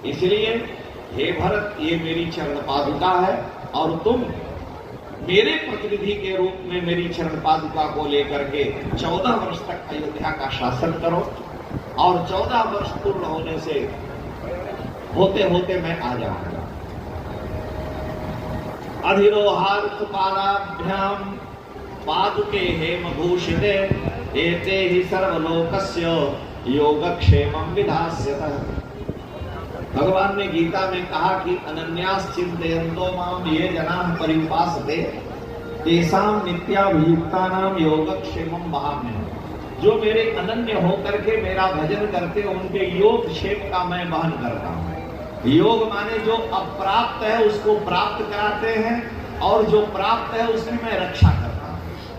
इसलिए हे भरत, ये मेरी चरण पादुका है और तुम मेरे प्रतिनिधि के रूप में मेरी चरण पादुका को लेकर के 14 वर्ष तक अयोध्या का शासन करो और 14 वर्ष पूर्ण होने से होते होते मैं आ जाऊंगा। अधिरोहार्थ पादाभ्याम पादुके हेम भूषिते एते ही सर्वलोकस्य योगक्षेमं विधास्यतः। भगवान ने गीता में कहा कि अनन्यास चिंतयन्तो माम ये जनाः परिउपासते तेषां नित्याभियुक्तानां योगक्षेमं वहाम्यहम्। जो मेरे अनन्य होकर के मेरा भजन करते हैं उनके योग क्षेम का मैं वहन करता हूँ। योग माने जो अप्राप्त है उसको प्राप्त कराते हैं और जो प्राप्त है उसकी मैं रक्षा करता हूँ।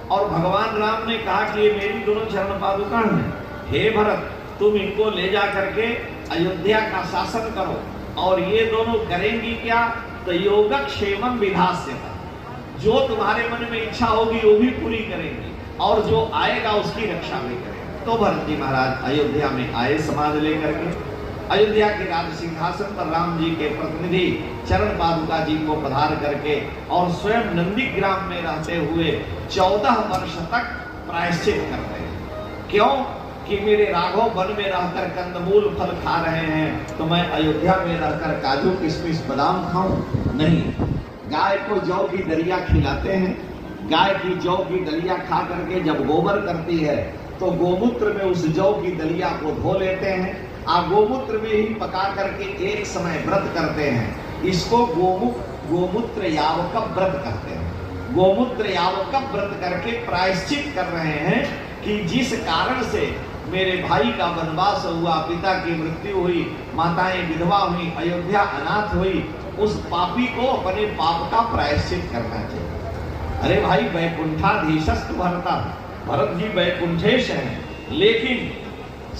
और भगवान राम ने कहा कि ये मेरी दोनों चरण पादुका हैं, हे भरत तुम इनको ले जा करके अयोध्या का शासन करो और ये दोनों करेंगी क्या, तो योगक्षेमं विधास्यतः। जो तुम्हारे मन में इच्छा होगी वो भी पूरी करेंगी और जो आएगा उसकी रक्षा भी करेंगे। तो भरत जी महाराज अयोध्या में आए समाज लेकर के। अयोध्या के राज सिंहासन पर राम जी के प्रतिनिधि चरण पादुका जी को पधार करके और स्वयं नंदीग्राम में रहते हुए 14 वर्ष तक प्रायश्चित करते हैं। क्यों कि मेरे राघव वन में रहकर कंदमूल फल खा रहे हैं तो मैं अयोध्या में रहकर काजू किशमिश बादाम खाऊं? नहीं। गाय को जौ की दलिया खिलाते हैं, गाय की जौ की दलिया खा करके जब गोबर करती है तो गोमूत्र में उस जौ की दलिया को धो लेते हैं, गोमूत्र में ही पका करके एक समय व्रत करते हैं। इसको गोमूत्र यावक व्रत कहते हैं। गोमूत्र यावक व्रत करके प्रायश्चित कर रहे हैं कि जिस कारण से मेरे भाई का वनवास हुआ, पिता की मृत्यु हुई, माताएं विधवा हुई, अयोध्या अनाथ हुई, उस पापी को अपने पाप का प्रायश्चित करना चाहिए। अरे भाई वैकुंठाधीशस्तु भरता, भरत जी वैकुंठेश हैं, लेकिन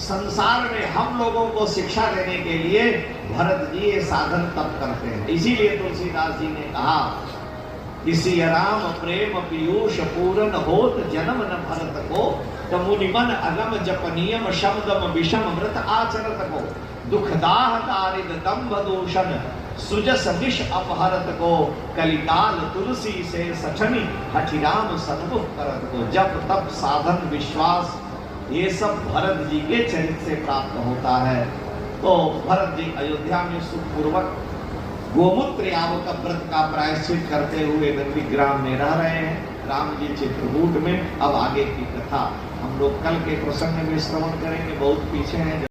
संसार में हम लोगों को शिक्षा देने के लिए भरत जी ये साधन तप करते हैं। इसीलिए तुलसीदास जी ने कहा कि सिया राम प्रेम पीयूष पूरन होत जन्म न भरत को, मुनिमन अगम जपनियम शब्दम विषम व्रत आचरत को, दुखदाह दारिद दम्भ दूषण सुजस विष अपहरत को, कलिकाल तुलसी से सठनी हठिराम सन्मुख करत को। जप तप साधन विश्वास ये सब भरत जी के चरित्र से प्राप्त होता है। तो भरत जी अयोध्या में सुखपूर्वक गोमूत्र यावक व्रत का प्रायश्चित करते हुए नंदीग्राम में रह रहे हैं। राम जी चित्रकूट में। अब आगे की कथा हम लोग कल के प्रसंग में श्रवण करेंगे, बहुत पीछे हैं।